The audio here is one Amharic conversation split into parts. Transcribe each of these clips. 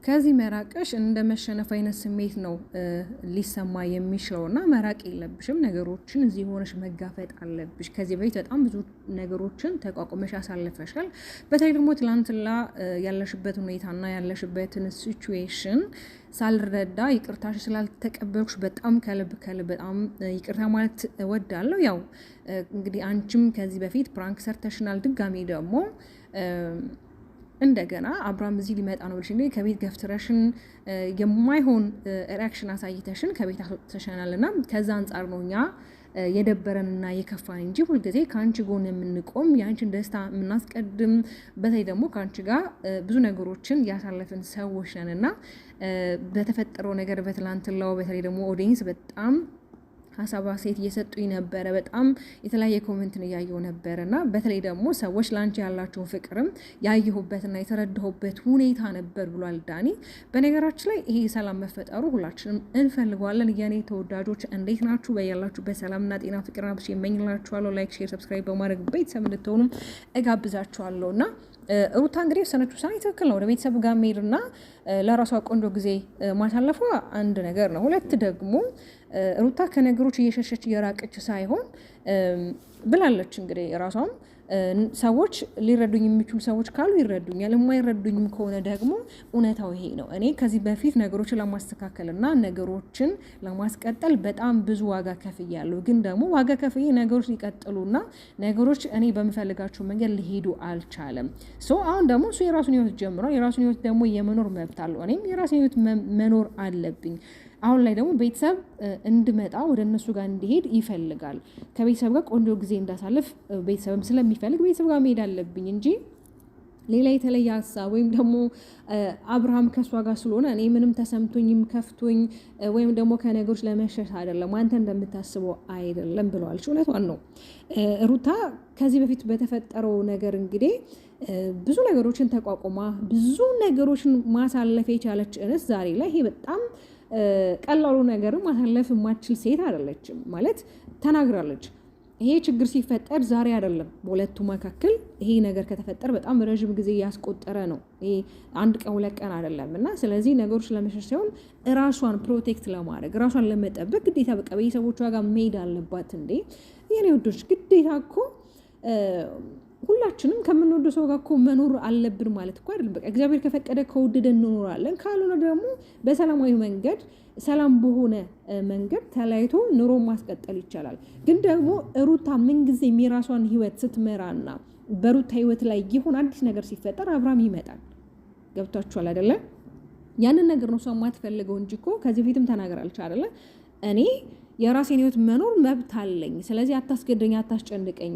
ከዚህ መራቅሽ እንደ መሸነፍ አይነት ስሜት ነው ሊሰማ የሚችለውና መራቅ የለብሽም። ነገሮችን እዚህ ሆነሽ መጋፈጥ አለብሽ። ከዚህ በፊት በጣም ብዙ ነገሮችን ተቋቁመሽ አሳልፈሻል። በተለይ ደግሞ ትላንትና ያለሽበት ሁኔታና ያለሽበትን ሲቹዌሽን ሳልረዳ ይቅርታሽ ስላልተቀበልኩሽ በጣም ከልብ በጣም ይቅርታ ማለት እወዳለሁ። ያው እንግዲህ አንቺም ከዚህ በፊት ፕራንክ ሰርተሽናል። ድጋሚ ደግሞ እንደገና አብርሃም እዚህ ሊመጣ ነው ብለሽ እንግዲህ ከቤት ገፍትረሽን የማይሆን ሪአክሽን አሳይተሽን ከቤት አስወጥተሽናል እና ከዛ አንጻር ነው እኛ የደበረንና የከፋን እንጂ ሁልጊዜ ከአንቺ ጎን የምንቆም የአንቺን ደስታ የምናስቀድም በተለይ ደግሞ ከአንቺ ጋር ብዙ ነገሮችን ያሳለፍን ሰዎች ነን እና በተፈጠረው ነገር በትላንትላው በተለይ ደግሞ ኦዲየንስ በጣም ሀሳባ ሴት እየሰጡኝ ነበረ። በጣም የተለያየ ኮሜንትን እያየው ነበረ እና በተለይ ደግሞ ሰዎች ለአንቺ ያላቸውን ፍቅርም ያየሁበትና የተረዳሁበት ሁኔታ ነበር ብሏል ዳኒ። በነገራችን ላይ ይሄ ሰላም መፈጠሩ ሁላችንም እንፈልገዋለን። የኔ ተወዳጆች እንዴት ናችሁ? በያላችሁበት ሰላምና ጤና ፍቅርና ብቻ የመኝላችኋለሁ። ላይክ፣ ሼር፣ ሰብስክራይብ በማድረግ ቤተሰብ እንድትሆኑም እጋብዛችኋለሁ እና ሩታ እንግዲህ የወሰነችው ውሳኔ ትክክል ነው። ወደ ቤተሰብ ጋር መሄድና ለራሷ ቆንጆ ጊዜ ማሳለፏ አንድ ነገር ነው። ሁለት ደግሞ ሩታ ከነገሮች እየሸሸች እየራቀች ሳይሆን ብላለች እንግዲህ ራሷም ሰዎች ሊረዱኝ የሚችሉ ሰዎች ካሉ ይረዱኛል፣ የማይረዱኝም ከሆነ ደግሞ እውነታው ይሄ ነው። እኔ ከዚህ በፊት ነገሮችን ለማስተካከልና ነገሮችን ለማስቀጠል በጣም ብዙ ዋጋ ከፍያለሁ። ግን ደግሞ ዋጋ ከፍዬ ነገሮች ሊቀጥሉና ነገሮች እኔ በምፈልጋቸው መንገድ ሊሄዱ አልቻለም። አሁን ደግሞ እሱ የራሱን ህይወት ጀምሯል። የራሱን ህይወት ደግሞ የመኖር መብት አለው። እኔም የራሱን ህይወት መኖር አለብኝ። አሁን ላይ ደግሞ ቤተሰብ እንድመጣ ወደ እነሱ ጋር እንዲሄድ ይፈልጋል። ከቤተሰብ ጋር ቆንጆ ጊዜ እንዳሳልፍ ቤተሰብም ስለሚፈልግ ቤተሰብ ጋር መሄድ አለብኝ እንጂ ሌላ የተለየ ሀሳብ ወይም ደግሞ አብርሃም ከእሷ ጋር ስለሆነ እኔ ምንም ተሰምቶኝም ከፍቶኝ ወይም ደግሞ ከነገሮች ለመሸሽ አይደለም፣ አንተ እንደምታስበው አይደለም ብለዋል። እውነቷን ነው። ሩታ ከዚህ በፊት በተፈጠረው ነገር እንግዲህ ብዙ ነገሮችን ተቋቁማ ብዙ ነገሮችን ማሳለፍ የቻለች እንስ ዛሬ ላይ ይሄ በጣም ቀላሉ ነገር ማሳለፍ የማትችል ሴት አይደለችም ማለት ተናግራለች። ይሄ ችግር ሲፈጠር ዛሬ አይደለም፣ በሁለቱ መካከል ይሄ ነገር ከተፈጠረ በጣም ረዥም ጊዜ ያስቆጠረ ነው። ይሄ አንድ ቀን ሁለት ቀን አይደለም እና ስለዚህ ነገሮች ለመሸሽ ሳይሆን ራሷን ፕሮቴክት ለማድረግ ራሷን ለመጠበቅ ግዴታ በቃ ቤተሰቦቿ ጋር መሄድ አለባት። እንዴ የኔ ወዶች ግዴታ እኮ ሁላችንም ከምንወደው ሰው ጋር እኮ መኖር አለብን ማለት እኮ አይደለም። በቃ እግዚአብሔር ከፈቀደ ከወደደ እንኖራለን፣ ካልሆነ ደግሞ በሰላማዊ መንገድ ሰላም በሆነ መንገድ ተለያይቶ ኑሮ ማስቀጠል ይቻላል። ግን ደግሞ ሩታ ምንጊዜም የራሷን ህይወት ስትመራና በሩታ ህይወት ላይ ይሁን አዲስ ነገር ሲፈጠር አብርሃም ይመጣል። ገብቷችኋል አይደለ? ያንን ነገር ነው ሰው የማትፈልገው እንጂ እኮ ከዚህ በፊትም ተናግራለች አይደለ? እኔ የራሴን ህይወት መኖር መብት አለኝ፣ ስለዚህ አታስገድደኝ፣ አታስጨንቀኝ፣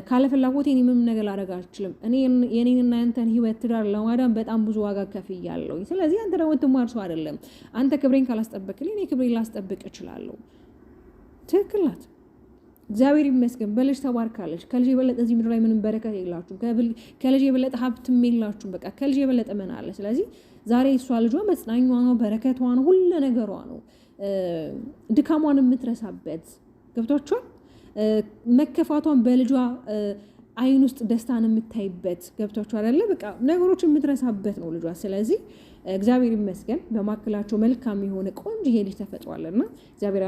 ካለ ፍላጎቴ እኔ ምንም ነገር ላደርግ አልችልም። እኔ የኔንና ያንተን ህይወት ትዳር ለማዳን በጣም ብዙ ዋጋ ከፍያለሁ። ስለዚህ አንተ ደግሞ ትማር ሰው አይደለም። አንተ ክብሬን ካላስጠበቅልኝ እኔ ክብሬን ላስጠብቅ እችላለሁ። ትክክል ናት። እግዚአብሔር ይመስገን በልጅ ተባርካለች። ከልጅ የበለጠ እዚህ ምድር ላይ ምንም በረከት የላችሁም። ከልጅ የበለጠ ሀብትም የላችሁም። በቃ ከልጅ የበለጠ ምን አለ? ስለዚህ ዛሬ እሷ ልጇ መጽናኟ ነው፣ በረከቷ ነው፣ ሁሉ ነገሯ ነው። ድካሟን የምትረሳበት ገብቷችኋል? መከፋቷን በልጇ አይን ውስጥ ደስታን የምታይበት ገብቷችኋል አይደለ? በቃ ነገሮች የምትረሳበት ነው ልጇ። ስለዚህ እግዚአብሔር ይመስገን በማክላቸው መልካም የሆነ ቆንጆ ይሄ ልጅ ተፈጥሯልና እግዚአብሔር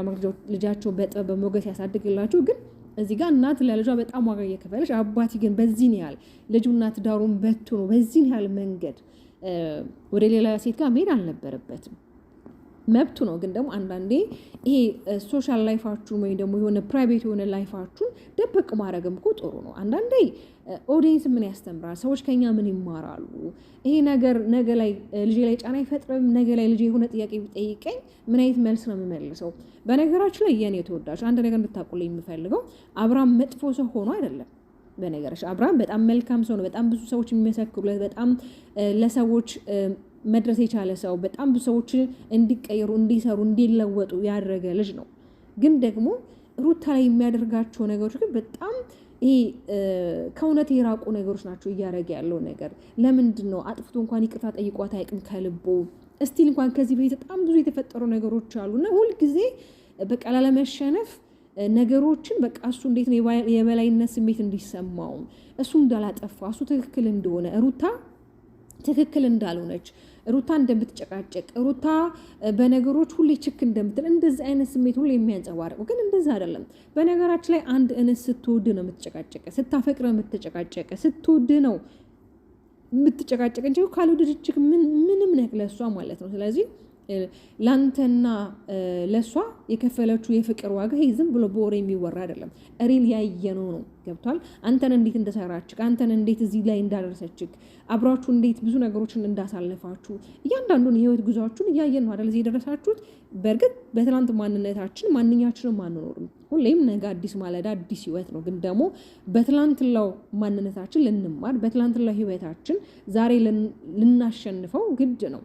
ልጃቸው በጥበብ በሞገስ ያሳድግላቸው። ግን እዚህ ጋር እናት ለልጇ በጣም ዋጋ እየከፈለች፣ አባቲ ግን በዚህን ያህል ልጁና ትዳሩን በትኖ በዚህን ያህል መንገድ ወደ ሌላ ሴት ጋር መሄድ አልነበረበትም። መብቱ ነው። ግን ደግሞ አንዳንዴ ይሄ ሶሻል ላይፋችሁ ወይም ደግሞ የሆነ ፕራይቬት የሆነ ላይፋችሁ ደብቅ ማድረግም እኮ ጥሩ ነው። አንዳንዴ ኦዲየንስ ምን ያስተምራል፣ ሰዎች ከኛ ምን ይማራሉ፣ ይሄ ነገር ነገ ላይ ልጄ ላይ ጫና አይፈጥርም፣ ነገ ላይ ልጄ የሆነ ጥያቄ ቢጠይቀኝ ምን አይነት መልስ ነው የምመልሰው? በነገራችን ላይ የኔ ተወዳጅ አንድ ነገር እንድታውቁልኝ የምፈልገው አብርሃም መጥፎ ሰው ሆኖ አይደለም። በነገራችን አብርሃም በጣም መልካም ሰው ነው። በጣም ብዙ ሰዎች የሚመሰክሩለት፣ በጣም ለሰዎች መድረስ የቻለ ሰው፣ በጣም ብዙ ሰዎች እንዲቀየሩ፣ እንዲሰሩ፣ እንዲለወጡ ያደረገ ልጅ ነው። ግን ደግሞ ሩታ ላይ የሚያደርጋቸው ነገሮች ግን በጣም ይሄ ከእውነት የራቁ ነገሮች ናቸው እያደረገ ያለው ነገር። ለምንድን ነው አጥፍቶ እንኳን ይቅርታ ጠይቋት አያውቅም ከልቦ። እስቲል እንኳን ከዚህ በፊት በጣም ብዙ የተፈጠሩ ነገሮች አሉና ሁልጊዜ በቃ ላለመሸነፍ ነገሮችን በቃ እሱ እንዴት ነው የበላይነት ስሜት እንዲሰማው እሱ እንዳላጠፋ እሱ ትክክል እንደሆነ ሩታ ትክክል እንዳልሆነች ሩታ እንደምትጨቃጨቅ ሩታ በነገሮች ሁሌ ችክ እንደምትል እንደዚህ አይነት ስሜት ሁሌ የሚያንጸባርቀው ግን እንደዛ አይደለም። በነገራችን ላይ አንድ እንስ ስትወድ ነው የምትጨቃጨቀ፣ ስታፈቅረ የምትጨቃጨቀ፣ ስትወድ ነው የምትጨቃጨቅ እንጂ ካልወደደችክ ምንም ነክ ለሷ ማለት ነው። ስለዚህ ላንተና ለሷ የከፈለችው የፍቅር ዋጋ ይሄ ዝም ብሎ በወሬ የሚወራ አይደለም። ሪል ያየነው ነው። ገብቷል? አንተን እንዴት እንደሰራችክ፣ አንተን እንዴት እዚህ ላይ እንዳደረሰችክ፣ አብራችሁ እንዴት ብዙ ነገሮችን እንዳሳለፋችሁ እያንዳንዱን የህይወት ጉዟችሁን እያየን ነው አይደል እዚህ የደረሳችሁት። በእርግጥ በትናንት ማንነታችን ማንኛችንም አንኖርም። ሁሌም ነገ አዲስ ማለዳ አዲስ ህይወት ነው። ግን ደግሞ በትላንትላው ማንነታችን ልንማር፣ በትላንትላው ህይወታችን ዛሬ ልናሸንፈው ግድ ነው።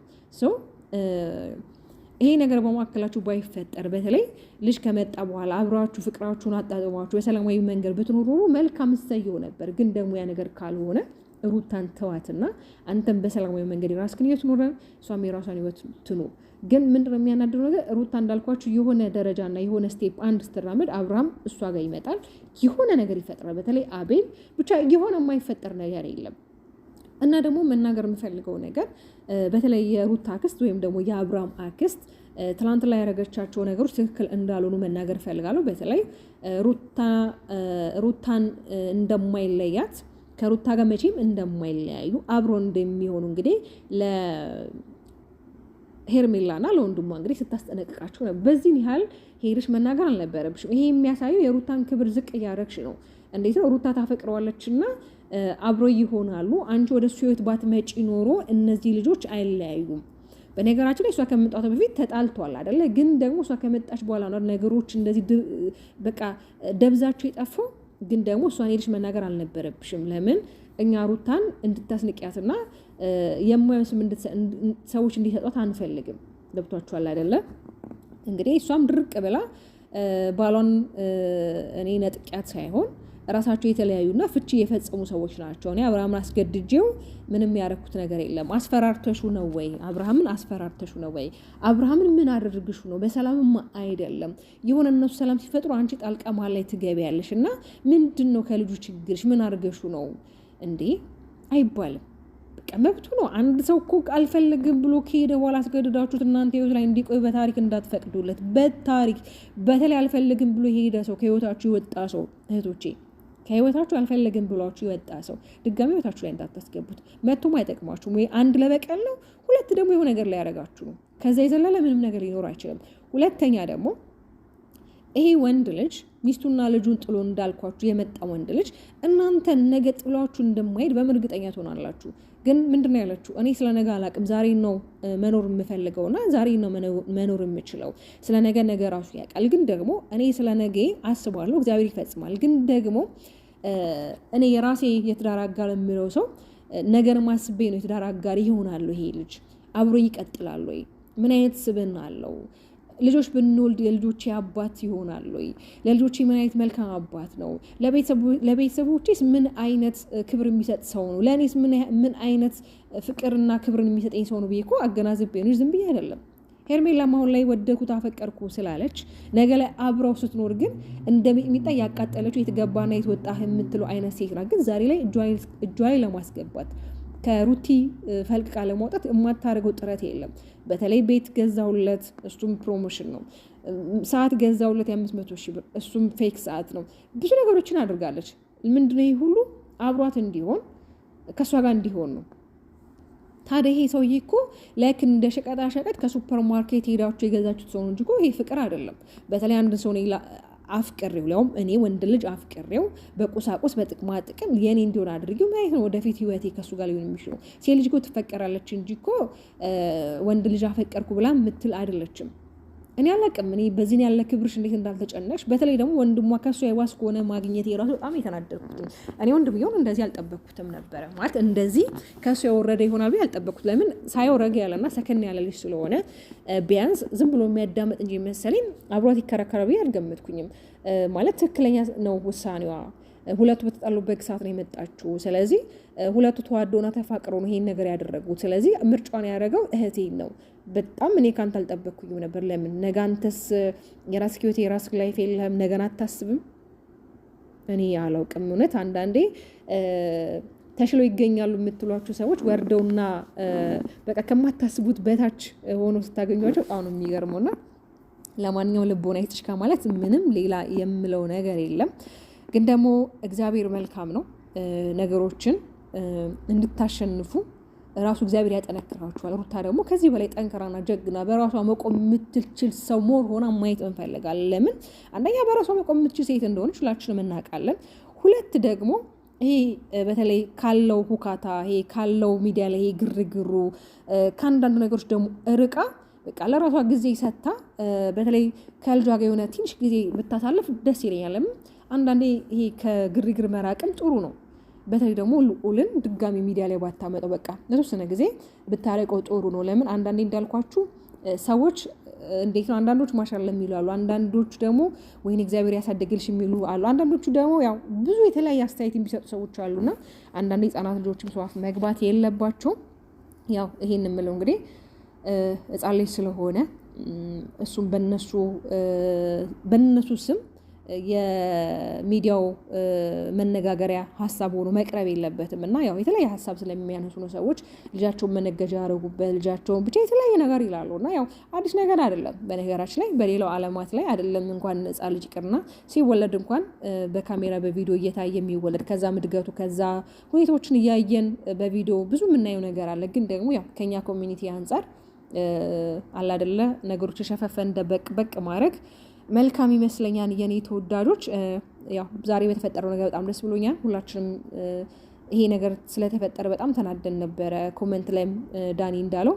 ይሄ ነገር በመካከላችሁ ባይፈጠር በተለይ ልጅ ከመጣ በኋላ አብራችሁ ፍቅራችሁን አጣጥማችሁ በሰላማዊ መንገድ ብትኖሩ መልካም እሰየው ነበር። ግን ደግሞ ያ ነገር ካልሆነ ሩታን ተዋትና አንተም በሰላማዊ መንገድ የራስህን ህይወት ኑር፣ እሷም የራሷን ህይወት ትኑር። ግን ምንድነው የሚያናድረው ነገር ሩታ እንዳልኳችሁ የሆነ ደረጃና የሆነ ስቴፕ አንድ ስትራመድ አብርሃም እሷ ጋር ይመጣል፣ የሆነ ነገር ይፈጥራል። በተለይ አቤል ብቻ የሆነ የማይፈጠር ነገር የለም። እና ደግሞ መናገር የምፈልገው ነገር በተለይ የሩታ አክስት ወይም ደግሞ የአብርሃም አክስት ትላንት ላይ ያደረገቻቸው ነገሮች ትክክል እንዳልሆኑ መናገር እፈልጋለሁ። በተለይ ሩታን እንደማይለያት ከሩታ ጋር መቼም እንደማይለያዩ አብሮ እንደሚሆኑ እንግዲህ ለሄርሜላና ለወንድሟ እንግዲህ ስታስጠነቅቃቸው ነው። በዚህን ያህል ሄድሽ መናገር አልነበረብሽም። ይሄ የሚያሳየው የሩታን ክብር ዝቅ እያደረግሽ ነው። እንዴት ነው ሩታ ታፈቅረዋለችና አብሮ ይሆናሉ። አንቺ ወደ እሱ ህይወት ባትመጪ ኖሮ እነዚህ ልጆች አይለያዩም። በነገራችን ላይ እሷ ከመጣቷ በፊት ተጣልቷል አይደለ? ግን ደግሞ እሷ ከመጣች በኋላ ነው ነገሮች እንደዚህ በቃ ደብዛቸው የጠፋው። ግን ደግሞ እሷን ሄድሽ መናገር አልነበረብሽም። ለምን እኛ ሩታን እንድታስንቂያትና የማይሆን ስም ሰዎች እንዲሰጧት አንፈልግም። ገብቷችኋል አይደለ? እንግዲህ እሷም ድርቅ ብላ ባሏን እኔ ነጥቂያት ሳይሆን ራሳቸው የተለያዩና ፍቺ የፈጸሙ ሰዎች ናቸው። እኔ አብርሃምን አስገድጄው ምንም ያረኩት ነገር የለም። አስፈራርተሹ ነው ወይ? አብርሃምን አስፈራርተሹ ነው ወይ? አብርሃምን ምን አድርግሹ ነው? በሰላምማ አይደለም። የሆነ እነሱ ሰላም ሲፈጥሩ አንቺ ጣልቃ መሀል ላይ ትገቢያለሽ። እና ምንድን ነው ከልጁ ችግርሽ? ምን አድርገሹ ነው እንዴ? አይባልም። በቃ መብቱ ነው። አንድ ሰው እኮ አልፈልግም ብሎ ከሄደ በኋላ አስገድዳችሁት እናንተ ህይወት ላይ እንዲቆይ በታሪክ እንዳትፈቅዱለት። በታሪክ በተለይ አልፈልግም ብሎ የሄደ ሰው ከህይወታችሁ የወጣ ሰው እህቶቼ ከህይወታችሁ አልፈለግም ብሏችሁ የወጣ ሰው ድጋሚ ህይወታችሁ ላይ እንዳታስገቡት። መቶም አይጠቅማችሁም። ወይ አንድ ለበቀል ነው፣ ሁለት ደግሞ የሆነ ነገር ላይ ያደርጋችሁ ነው። ከዛ የዘለለ ምንም ነገር ሊኖር አይችልም። ሁለተኛ ደግሞ ይሄ ወንድ ልጅ ሚስቱና ልጁን ጥሎ እንዳልኳችሁ የመጣ ወንድ ልጅ እናንተን ነገ ጥሏችሁ እንደማይሄድ በምን እርግጠኛ ትሆናላችሁ? ግን ምንድነው ያለችው? እኔ ስለ ነገ አላቅም፣ ዛሬ ነው መኖር የምፈልገውና ዛሬ ነው መኖር የምችለው። ስለ ነገ ራሱ ያውቃል። ግን ደግሞ እኔ ስለ ነገ አስባለሁ፣ እግዚአብሔር ይፈጽማል። ግን ደግሞ እኔ የራሴ የትዳር አጋር የምለው ሰው ነገር ማስቤ ነው የትዳር አጋር ይሆናሉ። ይሄ ልጅ አብሮ ይቀጥላል ወይ? ምን አይነት ስብዕና አለው? ልጆች ብንወልድ የልጆቼ አባት ይሆናል ወይ? ለልጆቼ ምን አይነት መልካም አባት ነው? ለቤተሰቦቼስ ምን አይነት ክብር የሚሰጥ ሰው ነው? ለእኔስ ምን አይነት ፍቅርና ክብርን የሚሰጠኝ ሰው ነው ብዬ እኮ አገናዝቤ ነው፣ ዝም ብዬ አይደለም። ሄርሜላም አሁን ላይ ወደኩት አፈቀርኩ ስላለች ነገ ላይ አብረው ስትኖር ግን እንደሚጣ ያቃጠለችው የተገባና የተወጣ የምትለው አይነት ሴት ናት። ግን ዛሬ ላይ እጇ ላይ ለማስገባት ከሩቲ ፈልቅቃ ለማውጣት የማታደርገው ጥረት የለም። በተለይ ቤት ገዛውለት፣ እሱም ፕሮሞሽን ነው። ሰዓት ገዛውለት የ500,000 ብር፣ እሱም ፌክ ሰዓት ነው። ብዙ ነገሮችን አድርጋለች። ምንድነው ይሄ ሁሉ? አብሯት እንዲሆን ከእሷ ጋር እንዲሆን ነው። ታዲያ ይሄ ሰውዬ እኮ ላይክ እንደ ሸቀጣ ሸቀጥ ከሱፐር ማርኬት ሄዳችሁ የገዛችሁት ሰው እንጂ እኮ ይሄ ፍቅር አይደለም። በተለይ አንድ ሰው አፍቅሬው ሊያውም እኔ ወንድ ልጅ አፍቅሬው በቁሳቁስ በጥቅማ ጥቅም የኔ እንዲሆን አድርጌው ማለት ነው ወደፊት ህይወቴ ከሱ ጋር ሊሆን የሚችለው። ሴት ልጅ እኮ ትፈቀራለች እንጂ እኮ ወንድ ልጅ አፈቀርኩ ብላ ምትል አይደለችም። እኔ አላቅም። እኔ በዚህን ያለ ክብርሽ እንዴት እንዳልተጨነቅሽ። በተለይ ደግሞ ወንድሟ ከሱ የዋስ ከሆነ ማግኘት የራሱ በጣም የተናደድኩት። እኔ ወንድምየውን እንደዚህ አልጠበቅኩትም ነበረ ማለት እንደዚህ ከሱ የወረደ ይሆናል ብዬ አልጠበቅኩት። ለምን ሳየው ረጋ ያለና ሰከን ያለ ልጅ ስለሆነ ቢያንስ ዝም ብሎ የሚያዳምጥ እንጂ መሰለኝ አብሯት ይከራከራል ብዬ አልገመትኩኝም። ማለት ትክክለኛ ነው ውሳኔዋ። ሁለቱ በተጣሉበት ሰዓት ነው የመጣችው። ስለዚህ ሁለቱ ተዋደውና ተፋቅረው ነው ይሄን ነገር ያደረጉት። ስለዚህ ምርጫውን ያደረገው እህቴን ነው። በጣም እኔ ካንተ አልጠበቅኩኝም ነበር። ለምን ነገ አንተስ የራስህ ህይወት የራስህ ላይፍ የለህም? ነገን አታስብም? እኔ አላውቅም። እውነት አንዳንዴ ተሽሎ ይገኛሉ የምትሏቸው ሰዎች ወርደውና በቃ ከማታስቡት በታች ሆኖ ስታገኟቸው በጣም ነው የሚገርመውና ለማንኛውም ልቦና ይስጥሽ ከማለት ምንም ሌላ የምለው ነገር የለም። ግን ደግሞ እግዚአብሔር መልካም ነው። ነገሮችን እንድታሸንፉ ራሱ እግዚአብሔር ያጠነክራችኋል። ሩታ ደግሞ ከዚህ በላይ ጠንክራና ጀግና በራሷ መቆም የምትችል ሰው ሞር ሆና ማየት እንፈልጋለን። ለምን አንደኛ በራሷ መቆም የምትችል ሴት እንደሆነች ሁላችንም እናውቃለን። ሁለት ደግሞ ይሄ በተለይ ካለው ሁካታ ይሄ ካለው ሚዲያ ላይ ይሄ ግርግሩ ከአንዳንድ ነገሮች ደግሞ ርቃ በቃ ለራሷ ጊዜ ሰጥታ በተለይ ከልጇ ጋር የሆነ ትንሽ ጊዜ ብታሳልፍ ደስ ይለኛል። ለምን አንዳንዴ ይሄ ከግርግር መራቅም ጥሩ ነው። በተለይ ደግሞ ልዑልን ድጋሚ ሚዲያ ላይ ባታመጠው በቃ ለተወሰነ ጊዜ ብታረቀው ጥሩ ነው። ለምን አንዳንዴ እንዳልኳችሁ ሰዎች እንዴት ነው አንዳንዶች ማሻአላ የሚሉ አሉ፣ አንዳንዶቹ ደግሞ ወይኔ እግዚአብሔር ያሳደግልሽ የሚሉ አሉ፣ አንዳንዶቹ ደግሞ ያው ብዙ የተለያየ አስተያየት የሚሰጡ ሰዎች አሉና አንዳንዴ ህጻናት ልጆችም ሰው አፍ መግባት የለባቸውም። ያው ይሄን የምለው እንግዲህ ህጻን ልጅ ስለሆነ እሱም በነሱ ስም የሚዲያው መነጋገሪያ ሀሳብ ሆኖ መቅረብ የለበትም እና ያው የተለያየ ሀሳብ ስለሚያነሱ ነው ሰዎች ልጃቸውን መነገጃ ያደረጉበት ልጃቸውን ብቻ የተለያየ ነገር ይላሉ እና ያው አዲስ ነገር አይደለም። በነገራችን ላይ በሌላው ዓለማት ላይ አይደለም እንኳን ህጻን ልጅ ይቅርና ሲወለድ እንኳን በካሜራ በቪዲዮ እየታየ የሚወለድ ከዛ ምድገቱ ከዛ ሁኔታዎችን እያየን በቪዲዮ ብዙ የምናየው ነገር አለ። ግን ደግሞ ያው ከኛ ኮሚኒቲ አንጻር አላደለ ነገሮች ሸፈፈን ደበቅ ማድረግ መልካም ይመስለኛል። የኔ ተወዳጆች ያው ዛሬ በተፈጠረው ነገር በጣም ደስ ብሎኛል። ሁላችንም ይሄ ነገር ስለተፈጠረ በጣም ተናደን ነበረ። ኮሜንት ላይም ዳኒ እንዳለው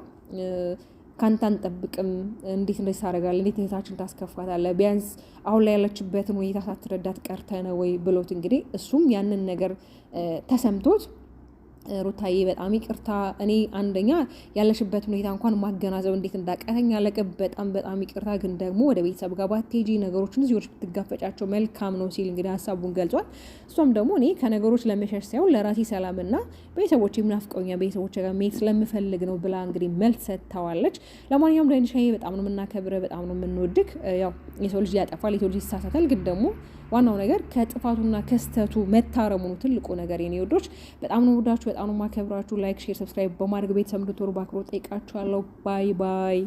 ካንተ አንጠብቅም፣ እንዴት እንደዚህ ታደርጋለህ፣ እንዴት እህታችን ታስከፋታለህ፣ ቢያንስ አሁን ላይ ያለችበትን ሁኔታ ሳትረዳት ቀርተህ ነው ወይ ብሎት እንግዲህ እሱም ያንን ነገር ተሰምቶት ሩታዬ በጣም ይቅርታ፣ እኔ አንደኛ ያለሽበት ሁኔታ እንኳን ማገናዘብ እንዴት እንዳቀተኝ ያለቀ በጣም ይቅርታ፣ ግን ደግሞ ወደ ቤተሰብ ጋር ባትሄጂ ነገሮችን እዚህ ወርሽ ብትጋፈጫቸው መልካም ነው ሲል እንግዲህ ሀሳቡን ገልጿል። እሷም ደግሞ እኔ ከነገሮች ለመሸሽ ሳይሆን ለራሴ ሰላምና ቤተሰቦች የምናፍቀውኛ ቤተሰቦች ጋር መሄድ ስለምፈልግ ነው ብላ እንግዲህ መልስ ሰጥተዋለች። ለማንኛውም ዳኒሻዬ በጣም ነው የምናከብረው፣ በጣም ነው የምንወድክ። ያው የሰው ልጅ ያጠፋል፣ የሰው ልጅ ይሳሳታል፣ ግን ደግሞ ዋናው ነገር ከጥፋቱና ከስተቱ መታረሙ ነው ትልቁ ነገር። የኔ ወዶች በጣም ነው ወዳችሁ፣ በጣም ነው ማከብራችሁ። ላይክ፣ ሼር፣ ሰብስክራይብ በማድረግ ቤተሰብ እንድትወሩ በአክብሮት ጠይቃችኋለሁ። ባይ ባይ።